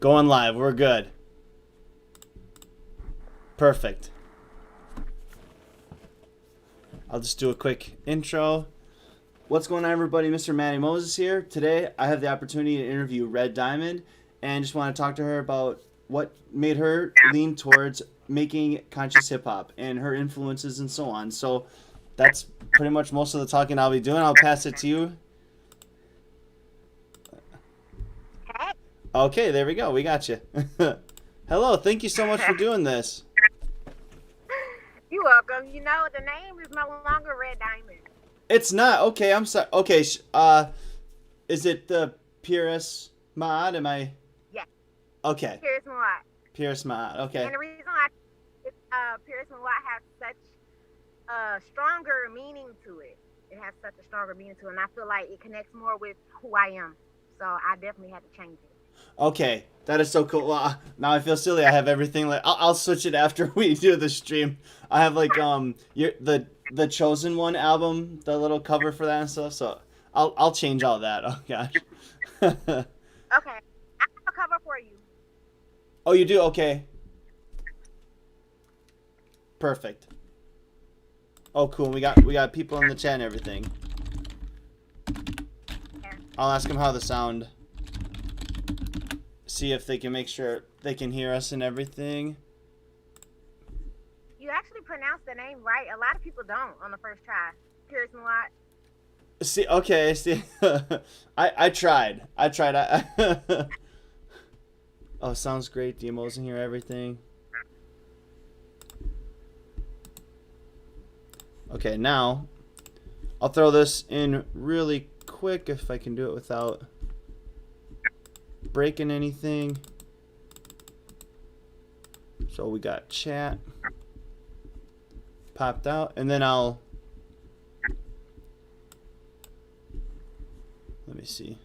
Going live. We're good. Perfect. I'll just do a quick intro. What's going on, everybody? Mr. Matty Moses here. Today, I have the opportunity to interview Red Diamond and just want to talk to her about what made her lean towards making conscious hip-hop and her influences and so on. So that's pretty much most of the talking I'll be doing. I'll pass it to you. Okay, there we go. We got you. Hello. Thank you so much for doing this. You're welcome. You know, the name is no longer Red Diamond. It's not. Okay, I'm sorry. Okay, is it the Peeress Ma'at? Am I? Yeah. Okay. Peeress Ma'at. Peeress Ma'at. Okay. And the reason why Peeress Ma'at has such a stronger meaning to it. It has such a stronger meaning to it, and I feel like it connects more with who I am. So I definitely had to change it. Okay, that is so cool. Well, now I feel silly. I have everything. Like I'll switch it after we do the stream. I have like the Chosen One album, the little cover for that and stuff. So I'll change all that. Oh gosh. Okay, I have a cover for you. Oh, you do? Okay. Perfect. Oh, cool. We got people in the chat and everything. Yeah. I'll ask them how the sound. See if they can make sure they can hear us and everything. You actually pronounced the name right. A lot of people don't on the first try. Peeress Ma'at. See, okay, see, I tried. Oh, sounds great. The emo's in here, everything. Okay, now I'll throw this in really quick if I can do it without breaking anything. So we got chat popped out, and then let me see,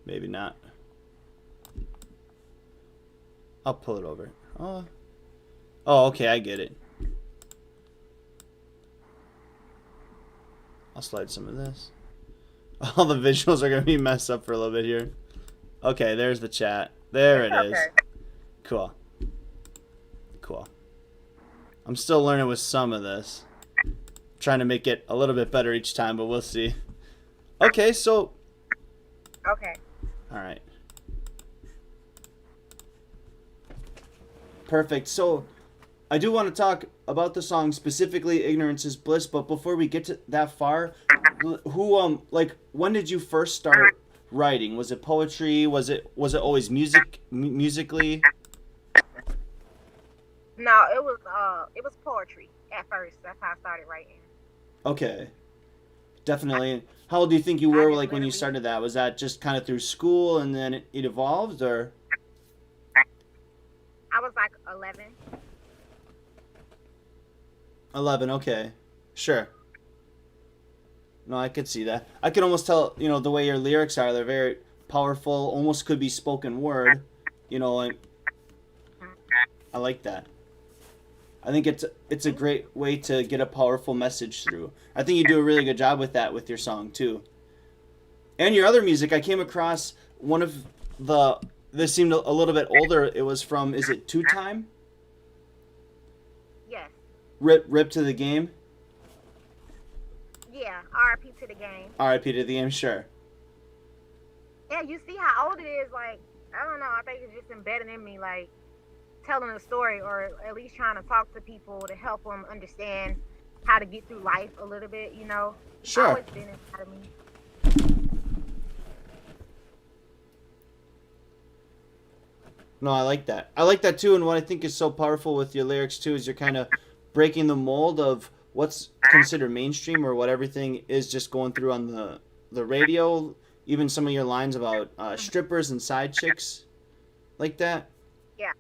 maybe not. I'll pull it over. Oh, okay, I get it. I'll slide some of this. All the visuals are going to be messed up for a little bit here. Okay, there's the chat. There it is. Cool. Cool. I'm still learning with some of this. Trying to make it a little bit better each time, but we'll see. Okay, so... Okay. Alright. Perfect. So, I do want to talk about the song, specifically Ignorance Is Bliss, but before we get to that far, when did you first start writing? Was it poetry? Was it always musically? No, it was poetry at first. That's how I started writing. Okay. Definitely. How old do you think you were when you started that? Was that just kind of through school and then it evolved, or? I was like 11. 11, okay. Sure. No, I could see that. I could almost tell, the way your lyrics are. They're very powerful, almost could be spoken word. I like that. I think it's a great way to get a powerful message through. I think you do a really good job with that with your song, too. And your other music, I came across one of this seemed a little bit older. It was from, is it Two Time? Yes. Rip to the Game? Yeah, R.I.P. to the game. R.I.P. to the game, sure. Yeah, you see how old it is. Like, I don't know. I think it's just embedded in me, like, telling a story or at least trying to talk to people to help them understand how to get through life a little bit, Sure. It's always been inside of me. No, I like that. I like that, too, and what I think is so powerful with your lyrics, too, is you're kind of breaking the mold of what's considered mainstream or what everything is just going through on the radio. Even some of your lines about strippers and side chicks like that. Yeah.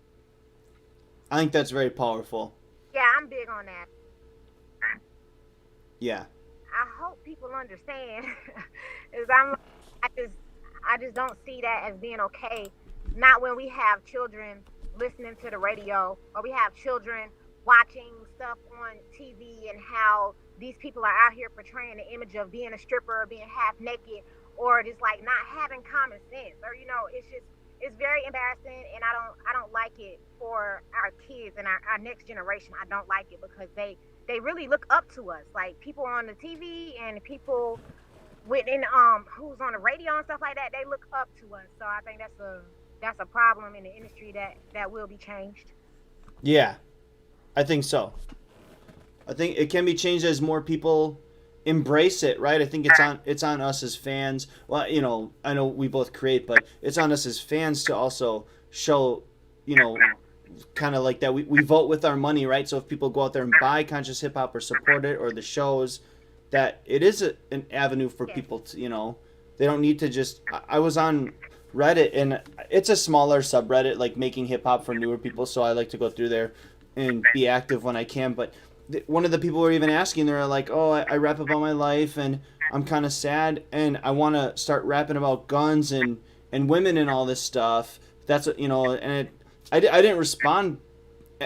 I think that's very powerful. Yeah, I'm big on that. Yeah. I hope people understand. I just don't see that as being okay. Not when we have children listening to the radio or we have children watching stuff on TV and how these people are out here portraying the image of being a stripper or being half naked or just like not having common sense or, it's just it's very embarrassing, and I don't like it for our kids and our next generation. I don't like it because they really look up to us, like people on the TV and people within who's on the radio and stuff like that. They look up to us, so I think that's a problem in the industry that will be changed. Yeah, I think so. I think it can be changed as more people embrace it, right? I think it's on us as fans. Well, I know we both create, but it's on us as fans to also show, you know, kind of like that. We vote with our money, right? So if people go out there and buy conscious hip hop or support it or the shows, that it is an avenue for Yes. people to, they don't need to just. I was on Reddit, and it's a smaller subreddit, like making hip hop for newer people. So I like to go through there and be active when I can. But one of the people were even asking, they're like, "Oh, I rap about my life, and I'm kind of sad, and I want to start rapping about guns and women and all this stuff." That's what I didn't respond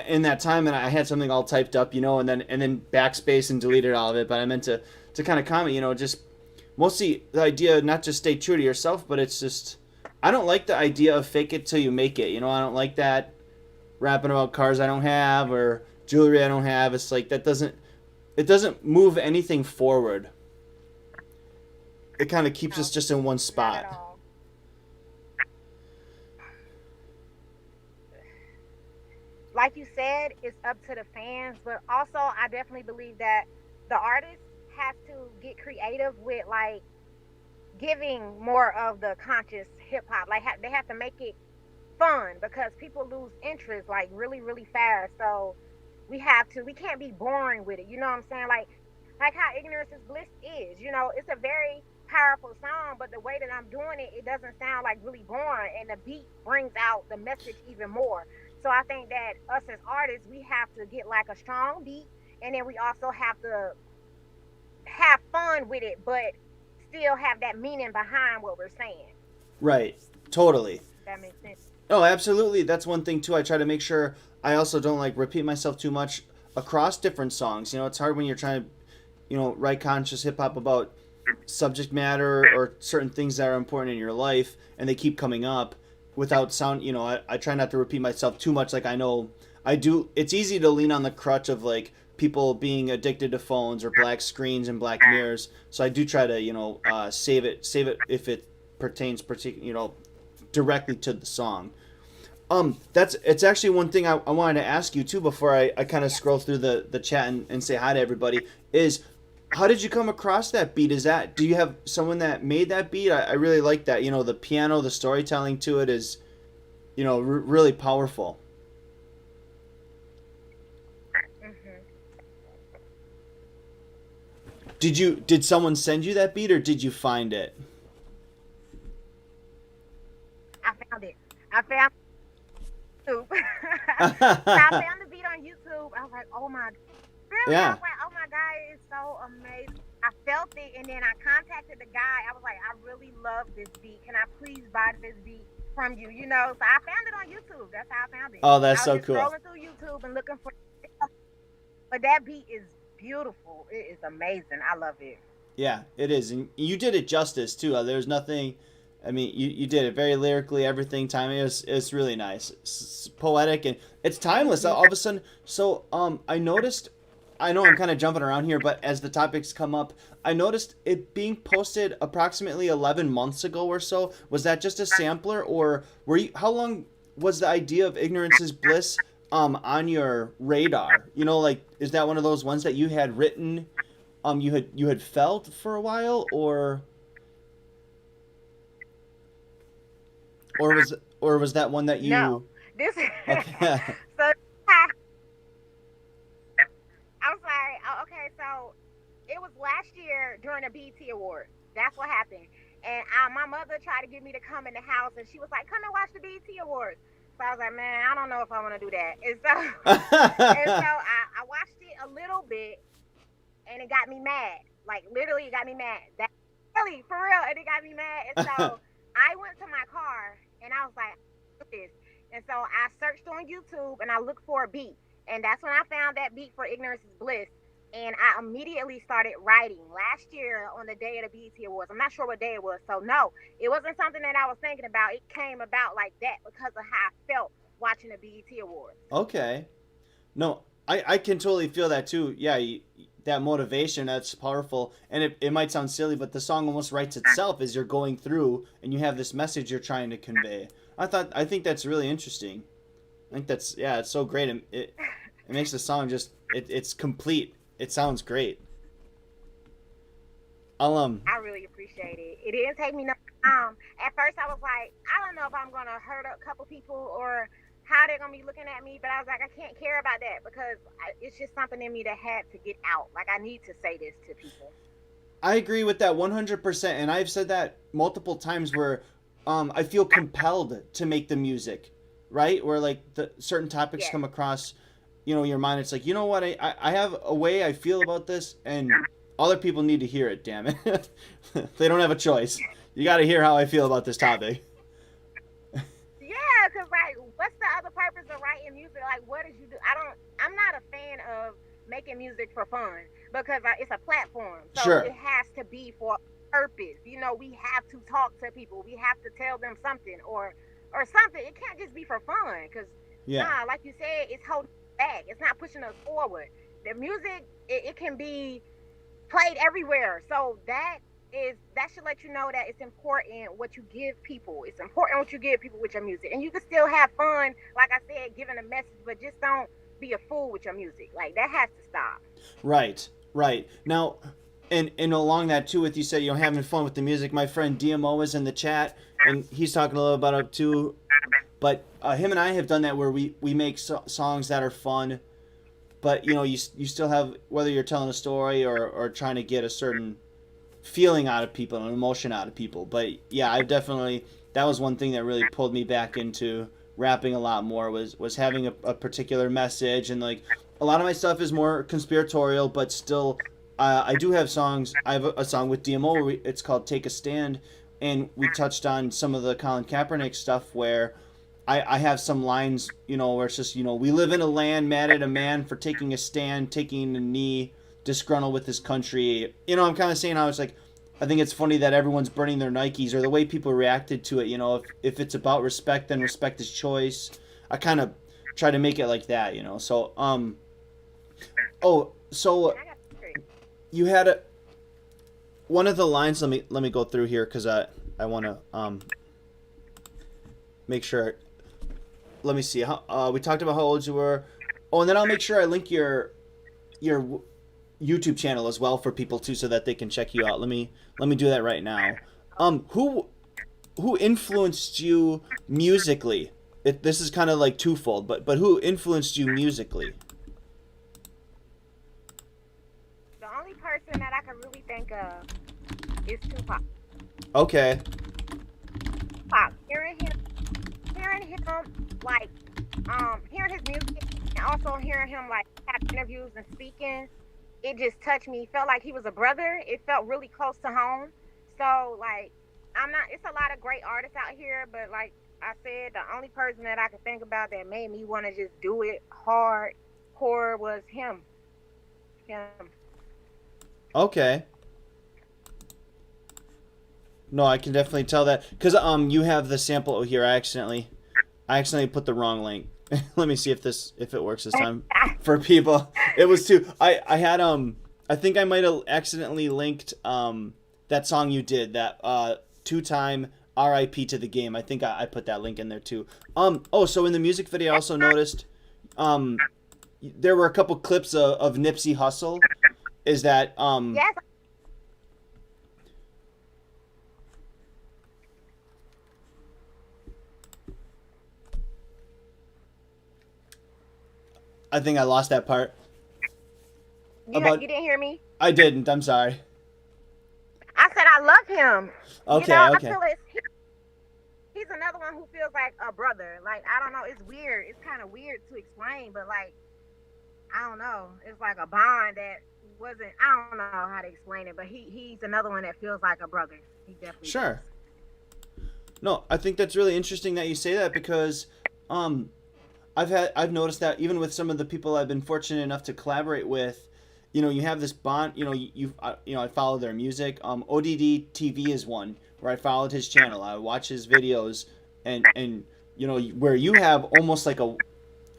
in that time, and I had something all typed up, and then backspace and deleted all of it. But I meant to kind of comment, just mostly the idea not just stay true to yourself, but it's just I don't like the idea of fake it till you make it. I don't like that rapping about cars I don't have or jewelry I don't have. It's like it doesn't move anything forward. It kind of keeps No, us just in one not at spot. all. Like you said, it's up to the fans, but also I definitely believe that the artist has to get creative with like giving more of the conscious hip hop. Like they have to make it fun because people lose interest like really really fast. So we can't be boring with it. You know what I'm saying? Like how Ignorance is Bliss is. It's a very powerful song, but the way that I'm doing it, it doesn't sound like really boring, and the beat brings out the message even more. So I think that us as artists, we have to get like a strong beat, and then we also have to have fun with it, but still have that meaning behind what we're saying. Right. Totally. That makes sense. Oh, absolutely. That's one thing too. I try to make sure I also don't like repeat myself too much across different songs. It's hard when you're trying to, write conscious hip hop about subject matter or certain things that are important in your life and they keep coming up without sound. I try not to repeat myself too much. Like I know I do. It's easy to lean on the crutch of like people being addicted to phones or black screens and black mirrors. So I do try to, save it if it pertains directly to the song. It's actually one thing I wanted to ask you too before I kind of scroll through the chat and say hi to everybody is how did you come across that beat? Do you have someone that made that beat? I really like that. The piano, the storytelling to it is, really powerful. Hmm. Did someone send you that beat or did you find it? I found it. I found YouTube. So I found the beat on YouTube. I was like, oh my, really? I Yeah. was like, oh my God, it's so amazing. I felt it, and then I contacted the guy. I was like, I really love this beat. Can I please buy this beat from you? So I found it on YouTube. That's how I found it. Oh, that's I was so just cool. scrolling through YouTube and looking for it. But that beat is beautiful. It is amazing. I love it. Yeah, it is, and you did it justice too. There's nothing. I mean, you did it very lyrically, everything. Timing is really nice, poetic, and it's Thank timeless. you. All of a sudden, so I noticed. I know I'm kind of jumping around here, but as the topics come up, I noticed it being posted approximately 11 months ago or so. Was that just a sampler, or were you? How long was the idea of Ignorance is Bliss on your radar? Like is that one of those ones that you had written, you had felt for a while, or was that one that No, you? this. Okay. So I'm sorry. Oh, okay, so it was last year during the BET Awards. That's what happened. And my mother tried to get me to come in the house, and she was like, "Come and watch the BET Awards." So I was like, "Man, I don't know if I want to do that." And so, I watched it a little bit, and it got me mad. Like literally, it got me mad. That really, for real, and it got me mad. And so I went to my car, and I was like, "What is this?" And so I searched on YouTube, and I looked for a beat, and that's when I found that beat for Ignorance is Bliss. and I immediately started writing last year on the day of the BET Awards. I'm not sure what day it was, so no, it wasn't something that I was thinking about. It came about like that because of how I felt watching the BET Awards. Okay. No, I can totally feel that too. Yeah, that motivation, that's powerful. And it might sound silly, but the song almost writes itself as you're going through and you have this message you're trying to convey. I think that's really interesting. I think that's, yeah, it's so great. It makes the song just, it's complete. It sounds great. I'll, I really appreciate it. It didn't take me no time. At first, I was like, I don't know if I'm gonna hurt a couple people or how they're gonna be looking at me, but I was like, I can't care about that because it's just something in me that had to get out. Like I need to say this to people. I agree with that 100%. And I've said that multiple times where I feel compelled to make the music, right? Where like the certain topics Yes. come across, your mind. It's like, you know what? I have a way I feel about this and other people need to hear it, damn it. They don't have a choice. You got to hear how I feel about this topic. Yeah, cause like, what's the other purpose of writing music? Like, what did you do? I'm not a fan of making music for fun because it's a platform, so Sure. it has to be for a purpose. We have to talk to people. We have to tell them something or something. It can't just be for fun, cause Yeah. nah, like you said, it's holding us back. It's not pushing us forward. The music, it can be played everywhere, so that should let you know that it's important what you give people. It's important what you give people with your music. And you can still have fun, like I said, giving a message, but just don't be a fool with your music. Like that has to stop. Right. Right. Now, and along that too, with you said, having fun with the music. My friend DMO is in the chat, and he's talking a little about it too. But him and I have done that where we make songs that are fun, but you still have, whether you're telling a story or trying to get a certain feeling out of people, an emotion out of people. But yeah, that was one thing that really pulled me back into rapping a lot more, was having a particular message. And like a lot of my stuff is more conspiratorial, but still I do have songs. I have a song with DMO where it's called Take a Stand, and we touched on some of the Colin Kaepernick stuff where I have some lines, where it's just, we live in a land mad at a man for taking a stand, taking a knee, disgruntled with his country. I'm kind of saying how it's like, I think it's funny that everyone's burning their Nikes, or the way people reacted to it. If it's about respect, then respect is choice. I kind of try to make it like that, So, so you had one of the lines. Let me go through here because I want to make sure. Let me see. We talked about how old you were. Oh, and then I'll make sure I link your YouTube channel as well for people too, so that they can check you out. Let me do that right now. Who influenced you musically? This is kind of like twofold, but who influenced you musically? The only person that I can really think of is Tupac. Okay. Tupac. Hearing him like hearing his music and also hearing him like have interviews and speaking, it just touched me. It felt like he was a brother. It felt really close to home. So like it's a lot of great artists out here, but like I said, the only person that I could think about that made me want to just do it hardcore was him. Okay. No, I can definitely tell that because you have the sample here. I accidentally put the wrong link. Let me see if it works this time for people. It was too. I had I think I might have accidentally linked that song you did, that 2-time RIP to the game. I think I put that link in there too. So in the music video I also noticed there were a couple clips of Nipsey Hussle. Is that Yes. I think I lost that part. You didn't hear me? I didn't. I'm sorry. I said I love him. Okay, I okay. feel he's another one who feels like a brother. Like I don't know, it's weird. It's kind of weird to explain, but like I don't know. It's like a bond that wasn't. I don't know how to explain it, but he's another one that feels like a brother. He definitely Sure. does. No, I think that's really interesting that you say that because I've noticed that even with some of the people I've been fortunate enough to collaborate with, you have this bond. I follow their music. ODD TV is one where I followed his channel. I watch his videos, and where you have almost like a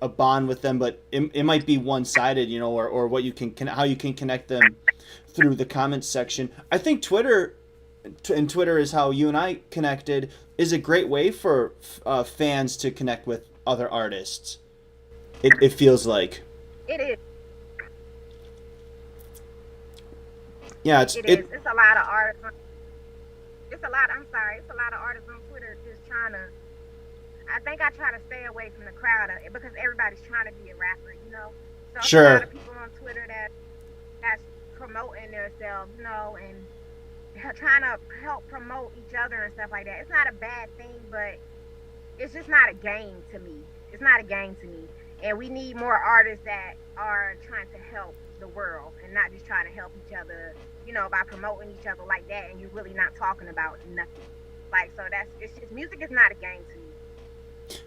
bond with them, but it might be one sided, or what you can how you can connect them through the comments section. I think Twitter is how you and I connected, is a great way for fans to connect with other artists. It feels like. It is. Yeah, It's a lot of artists. It's a lot. I'm sorry. It's a lot of artists on Twitter just trying to. I think I try to stay away from the crowd because everybody's trying to be a rapper. So it's a Sure. lot of people on Twitter that's promoting themselves, and trying to help promote each other and stuff like that. It's not a bad thing, but it's just not a game to me. It's not a game to me. And we need more artists that are trying to help the world and not just trying to help each other, by promoting each other like that, and you're really not talking about nothing. Like, so it's just, music is not a game to me.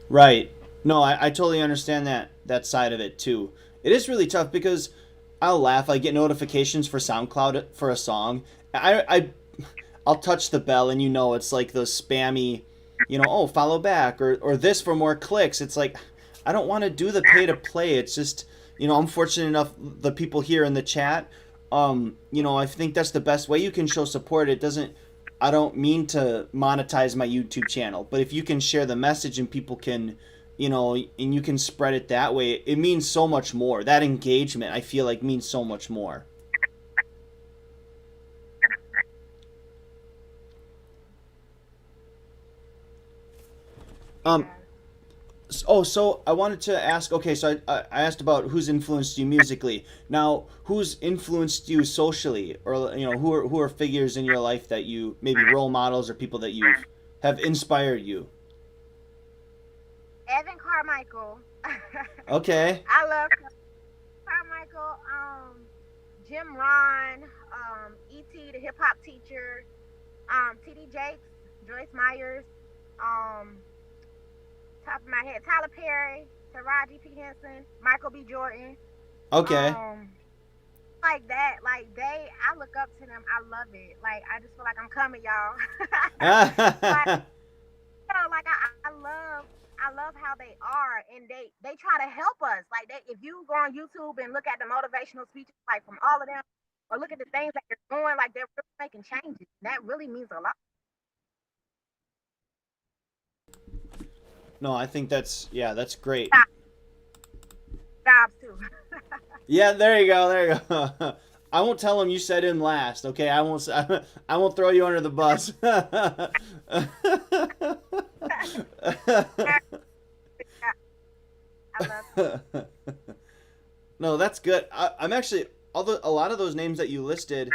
Right. No, I totally understand that side of it too. It is really tough because I'll laugh. I get notifications for SoundCloud for a song. I'll touch the bell and it's like those spammy, oh, follow back or this for more clicks. It's like, I don't want to do the pay to play. It's just, I'm fortunate enough, the people here in the chat, I think that's the best way you can show support. I don't mean to monetize my YouTube channel, but if you can share the message and people can, and you can spread it that way, it means so much more. That engagement, I feel like, means so much more. So I wanted to ask, okay, so I asked about who's influenced you musically. Now, who's influenced you socially, or who are figures in your life that you, maybe role models or people that have inspired you? Evan Carmichael. Okay. I love Carmichael. Jim Ron. E.T. the hip hop teacher. T.D. Jakes. Joyce Myers. Top of my head, Tyler Perry, Taraji P. Henson, Michael B. Jordan. Okay. Like that, I look up to them. I love it. Like, I just feel like I'm coming, y'all. I love how they are, and they try to help us. Like, if you go on YouTube and look at the motivational speeches, like from all of them, or look at the things that they're doing, like they're really making changes. That really means a lot. No, I think that's great. Jobs too. Yeah, there you go. I won't tell him you said him last, okay? I won't throw you under the bus. I love it. No, that's good. I'm actually, although a lot of those names that you listed,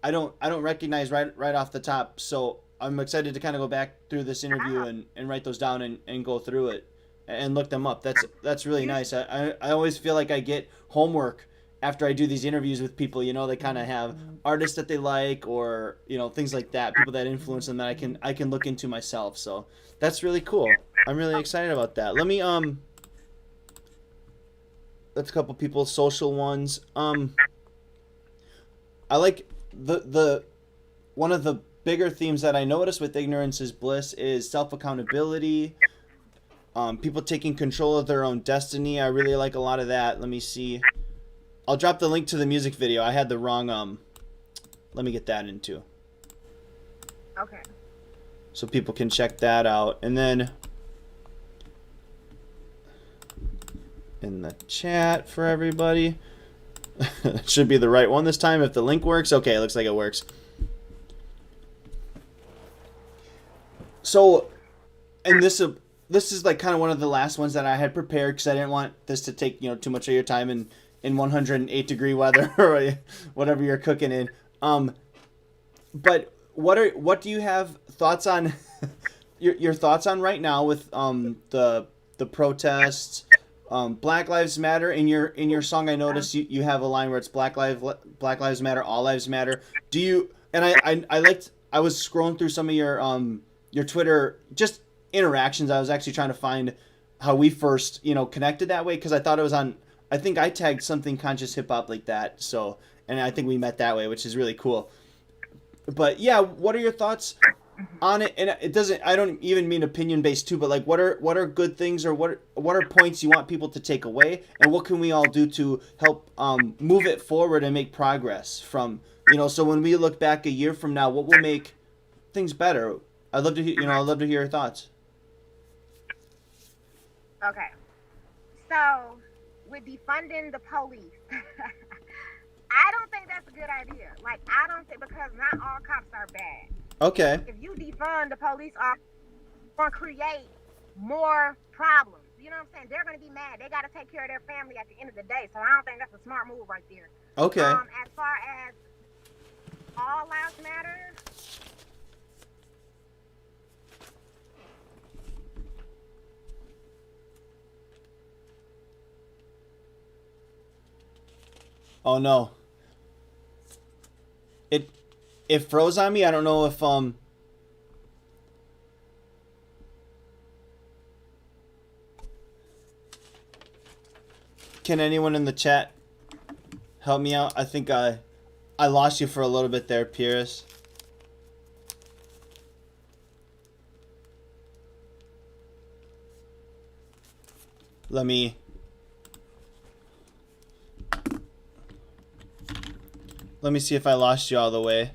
I don't recognize right off the top. So I'm excited to kind of go back through this interview and write those down and go through it and look them up. That's really nice. I always feel like I get homework after I do these interviews with people. They kind of have artists that they like, or things like that, people that influence them that I can look into myself. So that's really cool. I'm really excited about that. Let me that's a couple people's social ones. I like the one of the bigger themes that I notice with Ignorance is Bliss is self-accountability, people taking control of their own destiny. I really like a lot of that. Let me see. I'll drop the link to the music video. I had the wrong, let me get that into. Okay. So people can check that out. And then in the chat for everybody. It should be the right one this time if the link works. Okay, it looks like it works. So, and this is like kind of one of the last ones that I had prepared because I didn't want this to take too much of your time in 108-degree weather or whatever you're cooking in. But what do you have thoughts on? your thoughts on right now with the protests, Black Lives Matter. In your song, I noticed you have a line where it's Black Lives Matter, all lives matter. Do you? And I was scrolling through some of your Twitter just interactions. I was actually trying to find how we first connected that way because I thought it was on I think I tagged something conscious hip hop like that. So, and I think we met that way, which is really cool. But yeah, what are your thoughts on it? And it doesn't, I don't even mean opinion based too, but like what are good things, or what are points you want people to take away, and what can we all do to help move it forward and make progress from, so when we look back a year from now, what will make things better? I'd love to hear, I'd love to hear your thoughts. Okay. So, with defunding the police, I don't think that's a good idea. Like, I don't think, because not all cops are bad. Okay. If you defund the police, are going to create more problems. You know what I'm saying? They're going to be mad. They got to take care of their family at the end of the day. So I don't think that's a smart move right there. Okay. As far as all lives matter, oh no. It froze on me. I don't know if can anyone in the chat help me out? I think I lost you for a little bit there, Peeress. Let me see if I lost you all the way.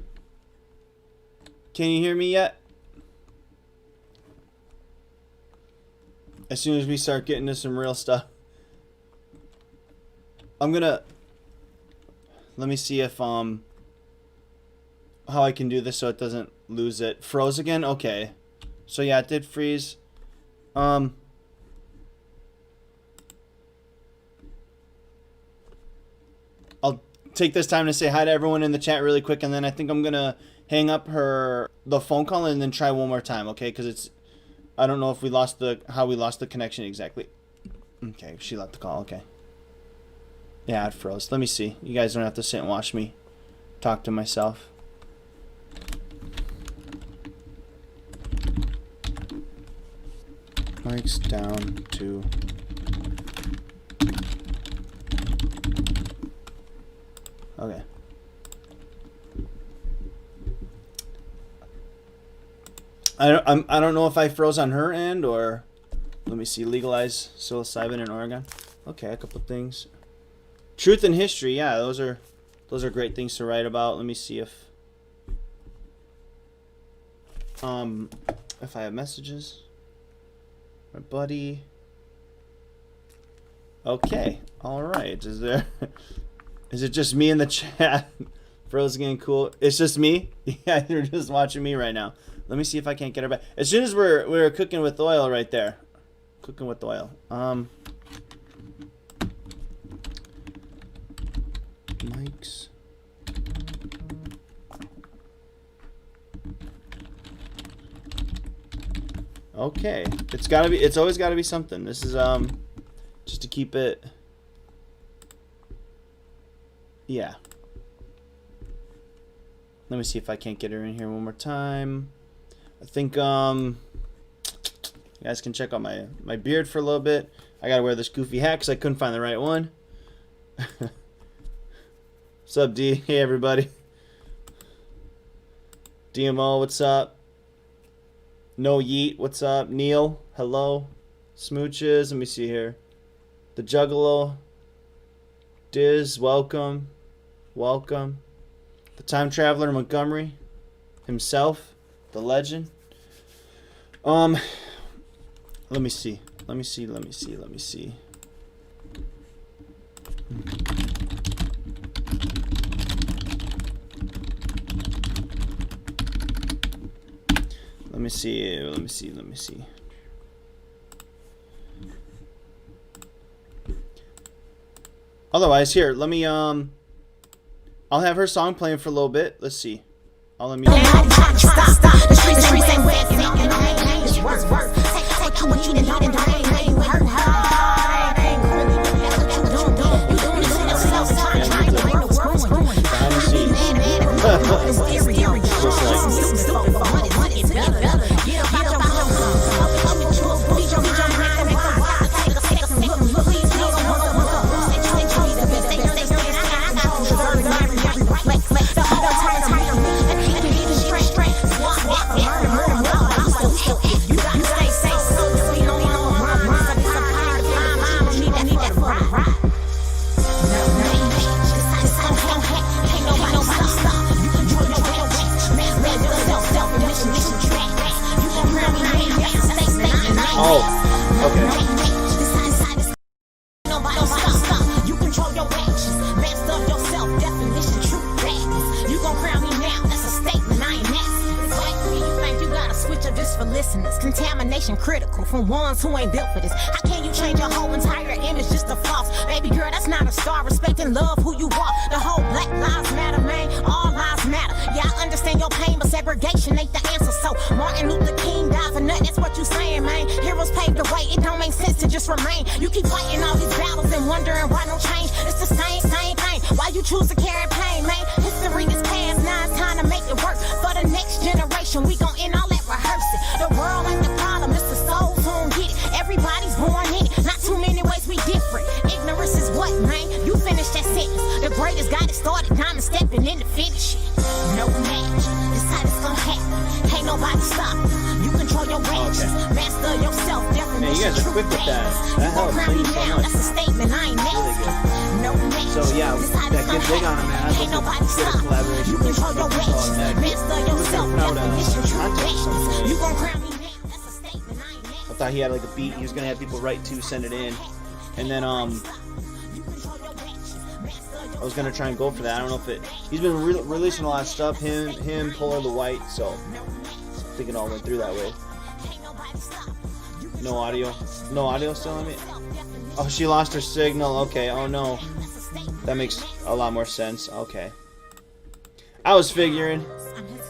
Can you hear me yet? As soon as we start getting to some real stuff. Let me see if how I can do this so it doesn't lose it. Froze again? Okay. So yeah, it did freeze. I'll take this time to say hi to everyone in the chat really quick, and then I think I'm gonna hang up the phone call and then try one more time, okay? Because I don't know if how we lost the connection exactly. Okay, she left the call. Okay. Yeah, it froze. Let me see. You guys don't have to sit and watch me talk to myself. Mic's down to. Okay. I don't know if I froze on her end, or let me see. Legalize psilocybin in Oregon. Okay, a couple things. Truth and history. Yeah, those are great things to write about. Let me see if I have messages. My buddy. Okay. All right. Is it just me in the chat? Froze again. Cool. It's just me. Yeah, you're just watching me right now. Let me see if I can't get her back. As soon as we're cooking with oil right there. Cooking with oil. Mics. Okay. It's always gotta be something. This is just to keep it. Yeah. Let me see if I can't get her in here one more time. I think you guys can check out my beard for a little bit. I gotta wear this goofy hat because I couldn't find the right one. What's up, D? Hey, everybody. DMO, what's up? No Yeet, what's up? Neil, hello. Smooches, let me see here. The Juggalo. Diz, welcome. Welcome. The Time Traveler Montgomery himself, the legend. Let me see. Let me see. Let me see. Otherwise, here, let me I'll have her song playing for a little bit. Let's see. I'll let me. Oh, okay. You control your actions, master of yourself, definition, true badness. You gon' crown me now, that's a statement, I ain't asking. It's like me, you think you gotta switch up this for listeners. Contamination critical from ones who ain't built for this. How can you change your whole entire image just to false? Baby girl, that's not a star. Respect and love who you are. The whole Black Lives Matter, man, all lives matter. Yeah, I understand your pain, but segregation ain't the answer. So Martin Luther King died for nothing, that's what you saying, man. Heroes paved the way, it don't make sense to just remain. You keep fighting all these battles and wondering why no change. It's the same thing. Why you choose to carry pain, man? History is past, now it's time to make it work. For the next generation, we gon' end all that rehearsing. The world ain't the problem, it's the souls who don't get it. Everybody's born in it, not too many ways we different. Ignorance is what, man? You finish that sentence. The greatest got it started, diamond stepping in the finish. No match, this how it's gon' happen. Ain't nobody stopping. You control your actions, master yourself, definition. Man, you guys are quick with that. That helps. Thank you so much. That's a statement, I ain't Really good. no match. So yeah, that Get Big on it, man. I'd love to get a collaboration with control your actions, master yourself, definition, true actions. You gon' crown me now, that's a statement, I ain't I thought he had like a beat. He was gonna have people write to send it in, and then I was gonna try and go for that. I don't know if it. He's been releasing a lot of stuff. Him, Polar the White. So I think it all went through that way. No audio. No audio still on me. Oh, she lost her signal. Okay. Oh no. That makes a lot more sense. Okay. I was figuring.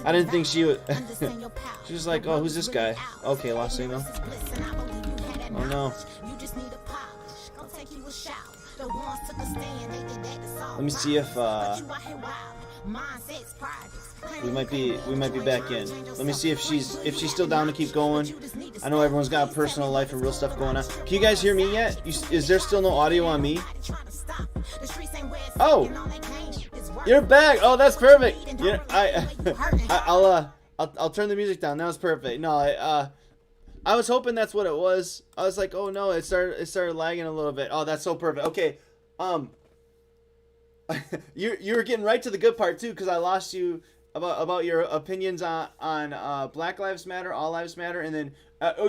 I didn't think she would. She was like, oh, who's this guy? Okay, lost signal. Oh no. Let me see if we might be back in. Let me see if she's still down to keep going. I know everyone's got a personal life and real stuff going on. Can you guys hear me yet? Is there still no audio on me? Oh, you're back. Oh, that's perfect. I'll turn the music down. That was perfect. No, I was hoping that's what it was. I was like, oh no, it started lagging a little bit. Oh, that's so perfect. Okay, you were getting right to the good part too, because I lost you about your opinions on Black Lives Matter, All Lives Matter, and then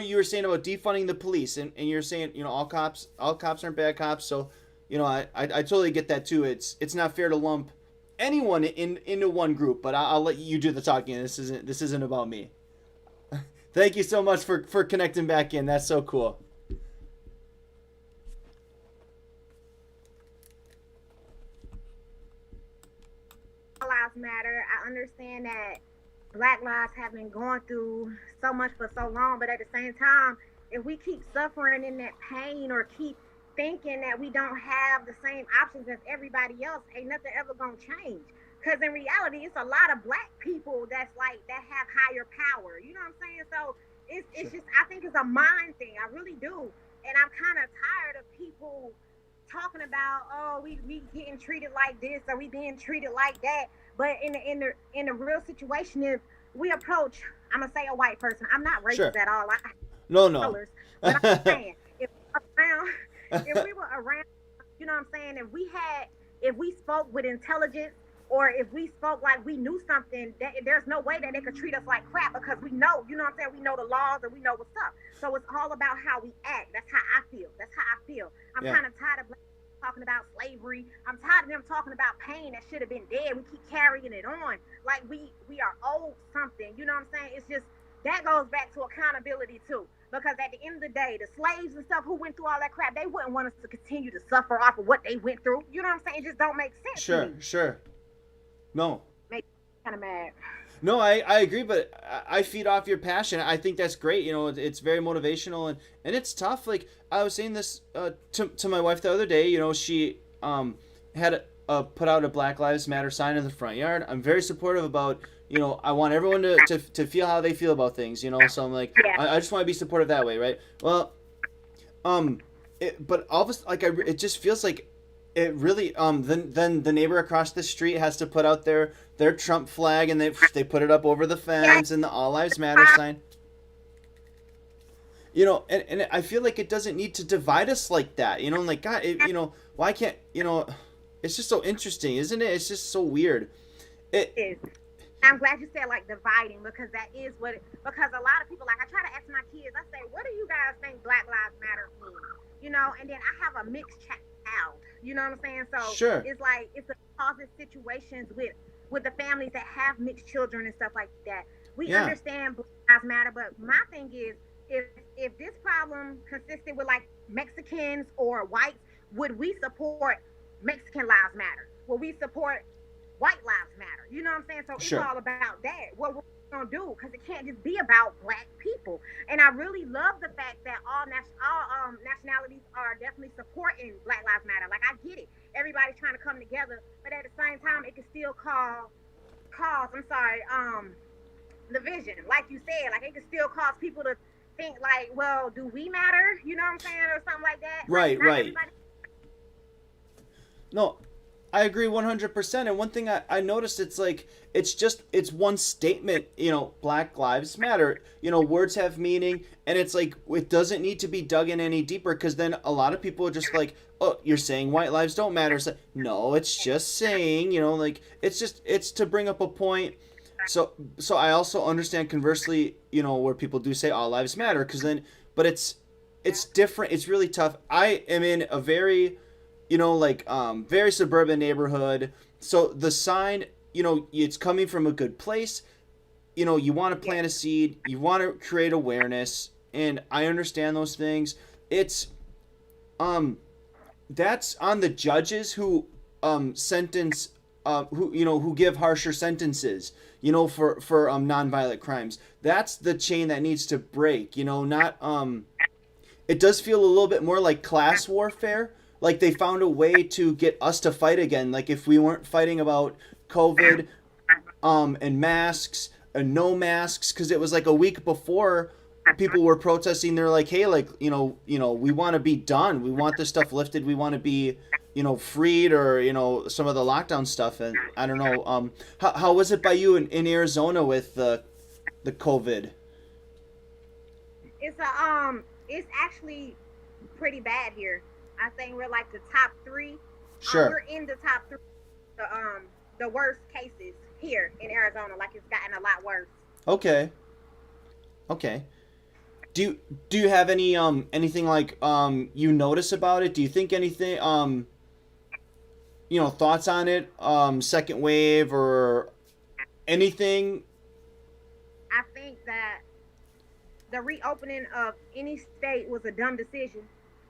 you were saying about defunding the police, and you're saying, you know, all cops aren't bad cops. So, you know, I totally get that too. It's not fair to lump anyone into one group, but I'll let you do the talking. This isn't about me. Thank you so much for connecting back in. That's so cool. All lives matter. I understand that Black lives have been going through so much for so long, but at the same time, if we keep suffering in that pain or keep thinking that we don't have the same options as everybody else, ain't nothing ever gonna change. Because in reality, it's a lot of Black people that have higher power. You know what I'm saying? So it's just, I think it's a mind thing. I really do. And I'm kind of tired of people talking about, oh, we getting treated like this or we being treated like that. But in the real situation, if we approach, I'm gonna say a white person. I'm not racist at all. No. Colors, but I'm saying if we were around, you know what I'm saying? If we spoke with intelligence, or if we spoke like we knew something, there's no way that they could treat us like crap, because we know, you know what I'm saying? We know the laws and we know what's up. So it's all about how we act. That's how I feel. I'm kind of tired of Black people talking about slavery. I'm tired of them talking about pain that should have been dead. We keep carrying it on like we are owed something. You know what I'm saying? It's just, that goes back to accountability too. Because at the end of the day, the slaves and stuff who went through all that crap, they wouldn't want us to continue to suffer off of what they went through. You know what I'm saying? It just don't make sense. Sure. No. Make me kind of mad. No, I agree, but I feed off your passion. I think that's great. You know, it's very motivational, and it's tough. Like, I was saying this to my wife the other day. You know, she had put out a Black Lives Matter sign in the front yard. I'm very supportive about, you know, I want everyone to feel how they feel about things, you know. So I'm like, I just want to be supportive that way, right? Well, but all of a, like, it just feels like it really then the neighbor across the street has to put out their Trump flag, and they put it up over the fence, and the All Lives Matter sign. You know, and I feel like it doesn't need to divide us like that. You know, like, God, you know, why can't, you know, it's just so interesting, isn't it? It's just so weird. It is. I'm glad you said like dividing, because that is what because a lot of people, like, I try to ask my kids, I say, what do you guys think Black Lives Matter mean? And then I have a mixed child, you know what I'm saying? So Sure. it's like it's a causes situations with the families that have mixed children and stuff like that. We Yeah. understand Black Lives Matter, but my thing is, if this problem consisted with like Mexicans or whites, would we support Mexican Lives Matter? Will we support White Lives Matter? You know what I'm saying? So Sure. it's all about that. What we're gonna do, because it can't just be about black people. And I really love the fact that all nationalities are definitely supporting Black Lives Matter. Like, I get it, everybody's trying to come together, but at the same time, it can still cause division. Like you said, like, it can still cause people to think like, well, do we matter? You know what I'm saying, or something like that. Right, Like, not right. everybody- No, I agree 100%. And one thing I noticed, it's like, it's one statement, Black Lives Matter, words have meaning. And it's like, it doesn't need to be dug in any deeper, because then a lot of people are just like, oh, you're saying white lives don't matter. It's like, no, it's just saying, like, it's to bring up a point. So I also understand conversely, where people do say all lives matter, but it's different. It's really tough. I am in a very, very suburban neighborhood. So the sign, it's coming from a good place. You want to plant a seed, you want to create awareness, and I understand those things. It's, that's on the judges who, sentence, who give harsher sentences, for nonviolent crimes. That's the chain that needs to break, not, it does feel a little bit more like class warfare. Like, they found a way to get us to fight again. Like, if we weren't fighting about COVID, and masks and no masks, because it was like a week before people were protesting. They're like, hey, like, we want to be done. We want this stuff lifted. We want to be, freed, or, some of the lockdown stuff. And I don't know. How was it by you in Arizona with the COVID? It's actually pretty bad here. I think we're like the top 3. Sure. We're in the top 3. The worst cases here in Arizona. Like, it's gotten a lot worse. Okay. Do you have any anything like you notice about it? Do you think anything thoughts on it? Second wave or anything? I think that the reopening of any state was a dumb decision.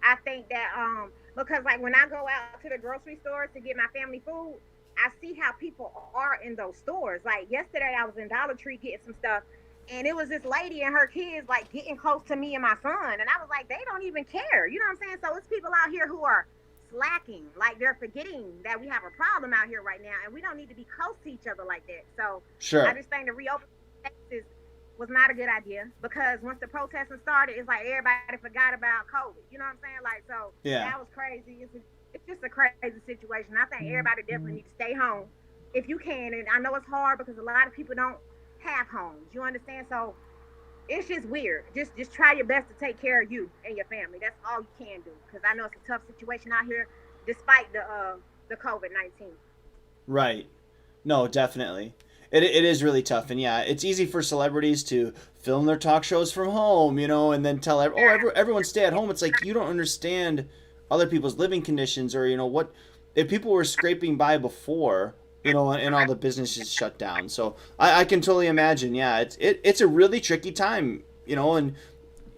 I think that because, like, when I go out to the grocery stores to get my family food, I see how people are in those stores. Like, yesterday I was in Dollar Tree getting some stuff, and it was this lady and her kids, like, getting close to me and my son, and I was like, they don't even care. You know what I'm saying? So it's people out here who are slacking. Like, they're forgetting that we have a problem out here right now, and we don't need to be close to each other like that. So Sure. I just think the reopening was not a good idea, because once the protesting started, it's like everybody forgot about COVID. You know what I'm saying? Like, so Yeah. that was crazy. It's just a crazy situation. I think everybody definitely needs to stay home if you can. And I know it's hard because a lot of people don't have homes. You understand? So it's just weird. Just try your best to take care of you and your family. That's all you can do, because I know it's a tough situation out here despite the COVID-19. Right. No, definitely. It is really tough. And yeah, it's easy for celebrities to film their talk shows from home, and then tell everyone stay at home. It's like, you don't understand other people's living conditions, or, what, if people were scraping by before, and all the businesses shut down. So I can totally imagine. Yeah, it's a really tricky time, and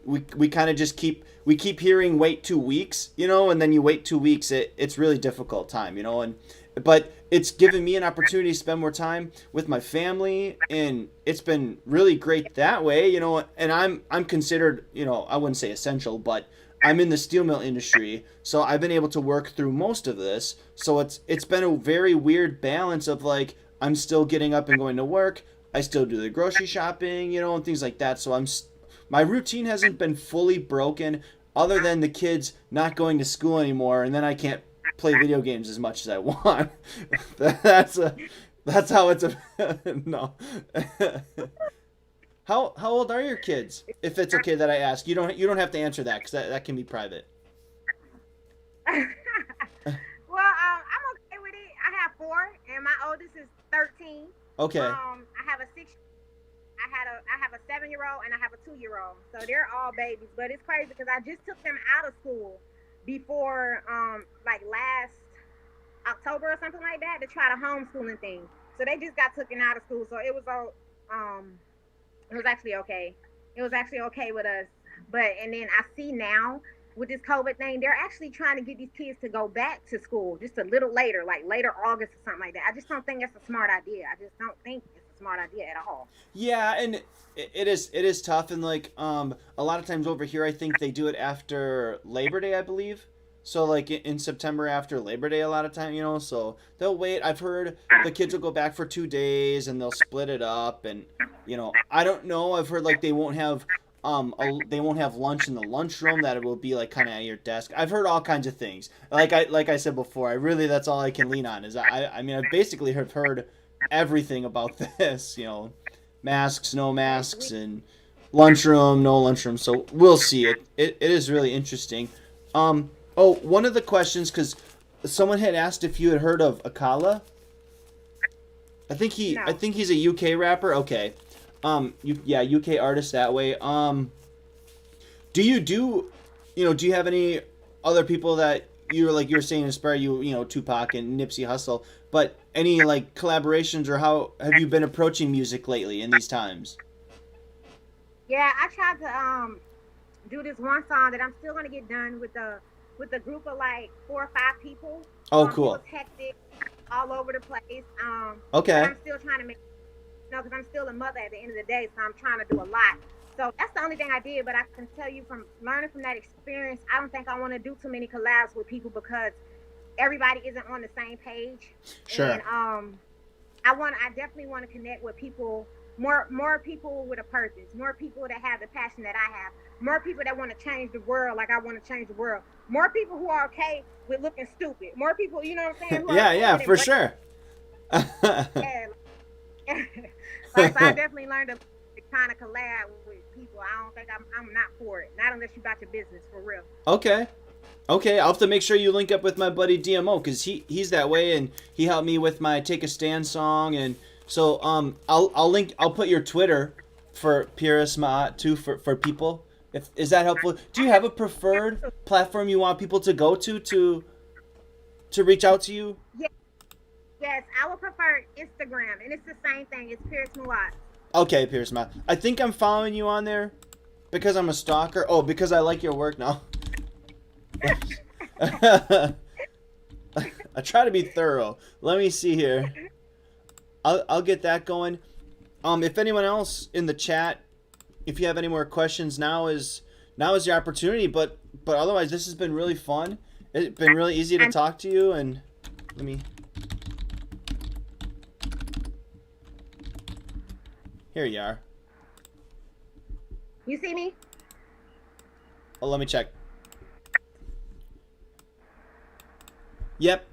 we kind of just keep hearing wait 2 weeks, and then you wait 2 weeks. It's really difficult time, but it's given me an opportunity to spend more time with my family, and it's been really great that way, and I'm considered, I wouldn't say essential, but I'm in the steel mill industry, so I've been able to work through most of this. So it's been a very weird balance of, like, I'm still getting up and going to work, I still do the grocery shopping, and things like that. So my routine hasn't been fully broken, other than the kids not going to school anymore, and then I can't play video games as much as I want. That's how it's no. How old are your kids? If it's okay that I ask, you don't have to answer that, because that can be private. Well, I'm okay with it. I have 4, and my oldest is 13. Okay. I 6. I have a 7-year-old and I have a 2-year-old. So they're all babies. But it's crazy because I just took them out of school before like last October or something like that to try the homeschooling thing. So they just got taken out of school. So it was actually okay. It was actually okay with us. But and then I see now with this COVID thing, they're actually trying to get these kids to go back to school just a little later, like later August or something like that. I just don't think that's a smart idea. I just don't think it's a smart idea at all. Yeah, and it is tough, and like a lot of times over here, I think they do it after Labor Day, I believe. So like in September after Labor Day, a lot of time, so they'll wait. I've heard the kids will go back for 2 days and they'll split it up, and I don't know. I've heard like they won't have lunch in the lunchroom, that it will be like kind of at your desk. I've heard all kinds of things. Like I said before, that's all I can lean on is I mean I basically have heard everything about this, masks, no masks, and lunchroom, no lunchroom. So we'll see. It is really interesting. One of the questions, because someone had asked if you had heard of Akala. I think he's a UK rapper. Okay. UK artist that way. Do you have any other people that you were saying inspire you, Tupac and Nipsey Hussle, but any like collaborations, or how have you been approaching music lately in these times? Yeah, I tried to do this one song that I'm still gonna get done with a group of like 4 or 5 people. Oh, cool. It was hectic, all over the place. Okay. I'm still trying to make. Because I'm still a mother at the end of the day, so I'm trying to do a lot. So that's the only thing I did, but I can tell you from learning from that experience, I don't think I want to do too many collabs with people because everybody isn't on the same page. Sure. And I definitely want to connect with people, more people with a purpose, more people that have the passion that I have, more people that want to change the world like I want to change the world, more people who are okay with looking stupid, more people, you know what I'm saying? Yeah, for sure. So I definitely learned to kind of collab with people. I don't think I'm not for it. Not unless you got your business for real. Okay, I'll have to make sure you link up with my buddy DMO, because he's that way, and he helped me with my Take a Stand song, and so I'll put your Twitter for Peeress Ma'at too for people. Is that helpful? Do you have a preferred platform you want people to go to reach out to you? Yeah. Yes, I would prefer Instagram, and it's the same thing. It's Peeress Ma'at. Okay, Peeress Ma'at. I think I'm following you on there because I'm a stalker. Oh, because I like your work now. I try to be thorough. Let me see here. I'll get that going. If anyone else in the chat, if you have any more questions, now is your opportunity. But otherwise, this has been really fun. It's been really easy to talk to you, and let me. Here you are. You see me? Oh, let me check. Yep.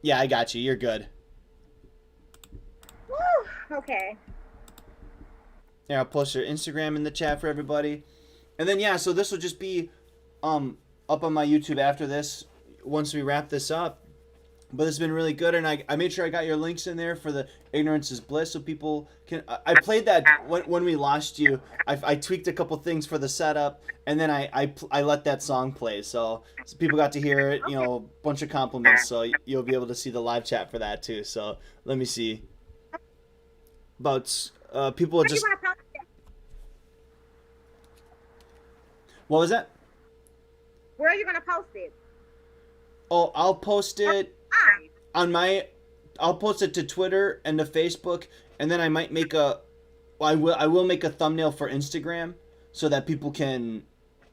Yeah, I got you. You're good. Woo, okay. Here, I'll post your Instagram in the chat for everybody. And then, yeah, so this will just be up on my YouTube after this, once we wrap this up. But it's been really good, and I made sure I got your links in there for the Ignorance Is Bliss, so people can. I played that when we lost you. I tweaked a couple things for the setup, and then I let that song play, so people got to hear it. A bunch of compliments, so you'll be able to see the live chat for that too. So let me see. About people just. What was that? Where are you gonna post it? Oh, I'll post it. I'll post it to Twitter and to Facebook, and then I might make I will make a thumbnail for Instagram so that people can,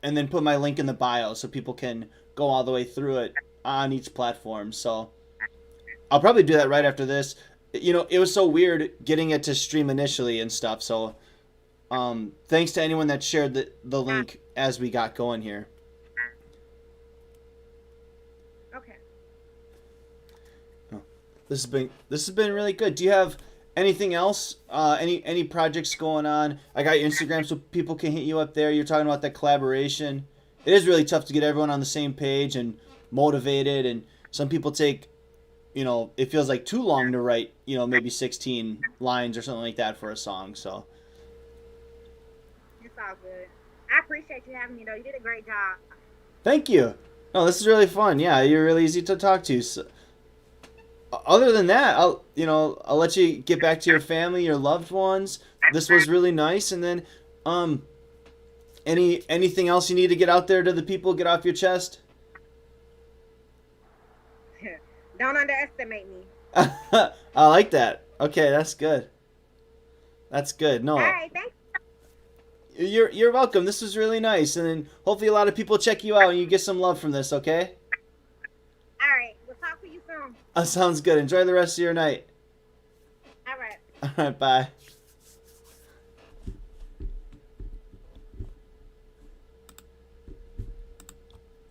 and then put my link in the bio so people can go all the way through it on each platform. So I'll probably do that right after this. It was so weird getting it to stream initially and stuff. So thanks to anyone that shared the link as we got going here. This has been really good. Do you have anything else? Any projects going on? I got your Instagram so people can hit you up there. You're talking about that collaboration. It is really tough to get everyone on the same page and motivated, and some people take it feels like too long to write, maybe 16 lines or something like that for a song. So It's all good. I appreciate you having me, though. You did a great job. thank you. No, this is really fun. Yeah, you're really easy to talk to. So, other than that, I'll let you get back to your family, your loved ones. This was really nice. And then, anything else you need to get out there to the people, get off your chest? Don't underestimate me. I like that. Okay, that's good. That's good. No. All right, thanks. You're welcome. This was really nice, and then hopefully a lot of people check you out and you get some love from this. Okay. All right, we'll talk to you soon. Sounds good. Enjoy the rest of your night. All right. All right. Bye.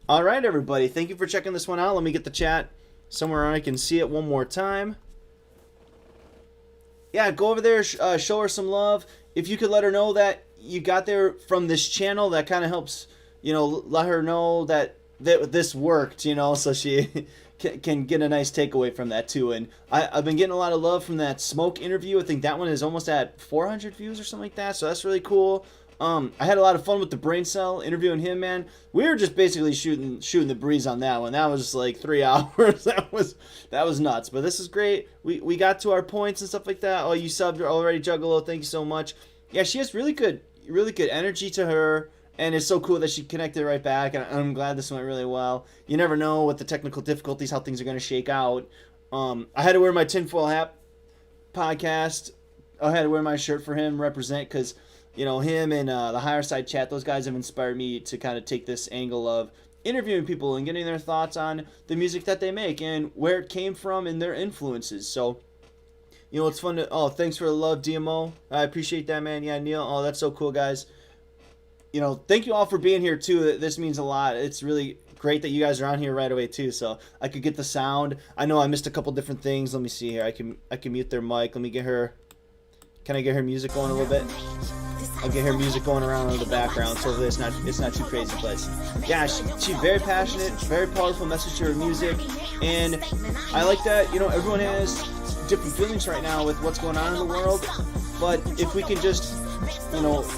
All right, everybody. Thank you for checking this one out. Let me get the chat somewhere I can see it one more time. Yeah, go over there, show her some love. If you could let her know that you got there from this channel, that kind of helps, let her know that this worked, so she can get a nice takeaway from that too. And I've been getting a lot of love from that Smoke interview. I think that one is almost at 400 views or something like that, so that's really cool. I had a lot of fun with the Brain Cell interviewing him, man. We were just basically shooting the breeze on that one. That was like 3 hours. That was nuts. But this is great. We got to our points and stuff like that. Oh, you subbed already, Juggalo. Thank you so much. Yeah, she has really good energy to her, and it's so cool that she connected right back. And I'm glad this went really well. You never know with the technical difficulties how things are going to shake out. I had to wear my tinfoil hat podcast. I had to wear my shirt for him, represent, because him and the Higher Side Chat, those guys have inspired me to kind of take this angle of interviewing people and getting their thoughts on the music that they make and where it came from and their influences. So, it's fun to... Oh, thanks for the love, DMO. I appreciate that, man. Yeah, Neil. Oh, that's so cool, guys. Thank you all for being here, too. This means a lot. It's really great that you guys are on here right away, too, so I could get the sound. I know I missed a couple different things. Let me see here. I can mute their mic. Let me get her... Can I get her music going a little bit? I'll get her music going around in the background, so it's not too crazy. But yeah, she's very passionate, very powerful message to her music, and I like that. Everyone has different feelings right now with what's going on in the world, but if we can just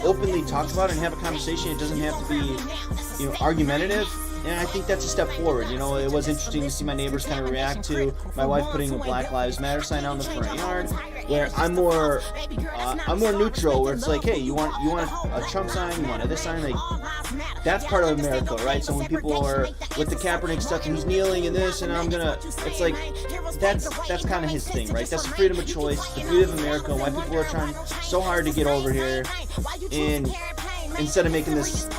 openly talk about it and have a conversation, it doesn't have to be argumentative. And I think that's a step forward. It was interesting to see my neighbors kind of react to my wife putting a Black Lives Matter sign out in the front yard, where I'm more neutral, where it's like, hey, you want a Trump sign, you want this sign, like that's part of America, right? So when people are with the Kaepernick stuff and he's kneeling and this, and it's like that's kind of his thing, right? That's the freedom of choice, the beauty of America. Why people are trying so hard to get over here, and instead of making this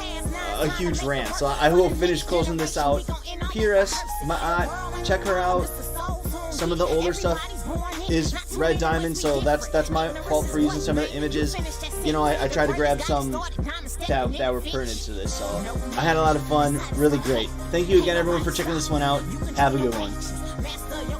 a huge rant. So I will finish closing this out. Peeress Ma'at, check her out. Some of the older stuff is Red Diamond, so that's my fault for using some of the images. I tried to grab some that were pertinent to this, so I had a lot of fun. Really great. Thank you again, everyone, for checking this one out. Have a good one.